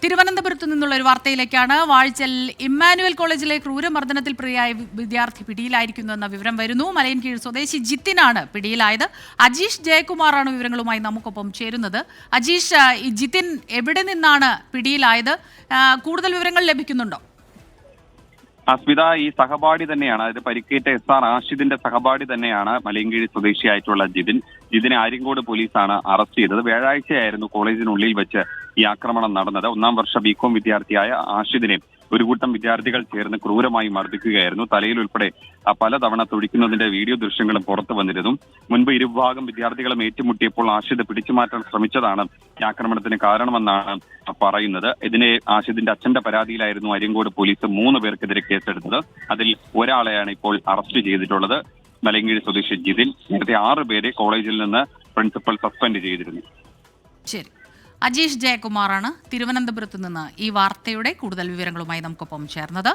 തിരുവനന്തപുരത്ത് നിന്നുള്ള ഒരു വാർത്തയിലേക്കാണ്. വാഴ്ചൽ ഇമ്മാനുവൽ കോളേജിലെ ക്രൂരമർദ്ദനത്തിൽ പ്രതിയായ വിദ്യാർത്ഥി പിടിയിലായിരിക്കുന്നു എന്ന വിവരം വരുന്നു. മലയൻകീഴ് സ്വദേശി ജിത്തിനാണ് പിടിയിലായത്. അജീഷ് ജയകുമാറാണ് വിവരങ്ങളുമായി നമുക്കൊപ്പം ചേരുന്നത്. അജീഷ്, ഈ ജിത്തിൻ എവിടെ നിന്നാണ് പിടിയിലായത്? കൂടുതൽ വിവരങ്ങൾ ലഭിക്കുന്നുണ്ടോ? അസ്മിത, ഈ സഹപാഠി തന്നെയാണ്, അതായത് പരിക്കേറ്റ SR ആഷിദിന്റെ സഹപാഠി തന്നെയാണ് മലയൻകീഴ് സ്വദേശിയായിട്ടുള്ള ജിതിനെ ആര്യങ്കോട് പോലീസാണ് അറസ്റ്റ് ചെയ്തത്. വ്യാഴാഴ്ചയായിരുന്നു കോളേജിനുള്ളിൽ വെച്ച് ഈ ആക്രമണം നടന്നത്. 1ാം വർഷ ബികോം വിദ്യാർത്ഥിയായ ആഷിദിനെ ഒരു കൂട്ടം വിദ്യാർത്ഥികൾ ചേർന്ന് ക്രൂരമായി മർദ്ദിക്കുകയായിരുന്നു. തലയിൽ ഉൾപ്പെടെ പലതവണ തുടിക്കുന്നതിന്റെ വീഡിയോ ദൃശ്യങ്ങളും പുറത്തു വന്നിരുന്നു. മുൻപ് ഇരുഭാഗം വിദ്യാർത്ഥികളും ഏറ്റുമുട്ടിയപ്പോൾ ആഷിദ് പിടിച്ചുമാറ്റാൻ ശ്രമിച്ചതാണ് ഈ ആക്രമണത്തിന് കാരണമെന്നാണ് പറയുന്നത്. ഇതിനെ ആഷിദിന്റെ അച്ഛന്റെ പരാതിയിലായിരുന്നു ആര്യങ്കോട് പോലീസ് 3 പേർക്കെതിരെ കേസെടുത്തത്. അതിൽ ഒരാളെയാണ് ഇപ്പോൾ അറസ്റ്റ് ചെയ്തിട്ടുള്ളത്. മലയൻകീഴ് സ്വദേശി ജിതിൻ. നേരത്തെ 6 പേരെ കോളേജിൽ നിന്ന് പ്രിൻസിപ്പൽ സസ്പെൻഡ് ചെയ്തിരുന്നു. ശരി, അജീഷ് ജയകുമാറാണ് തിരുവനന്തപുരത്ത് നിന്ന് ഈ വാർത്തയുടെ കൂടുതൽ വിവരങ്ങളുമായി നമുക്കൊപ്പം ചേർന്നത്.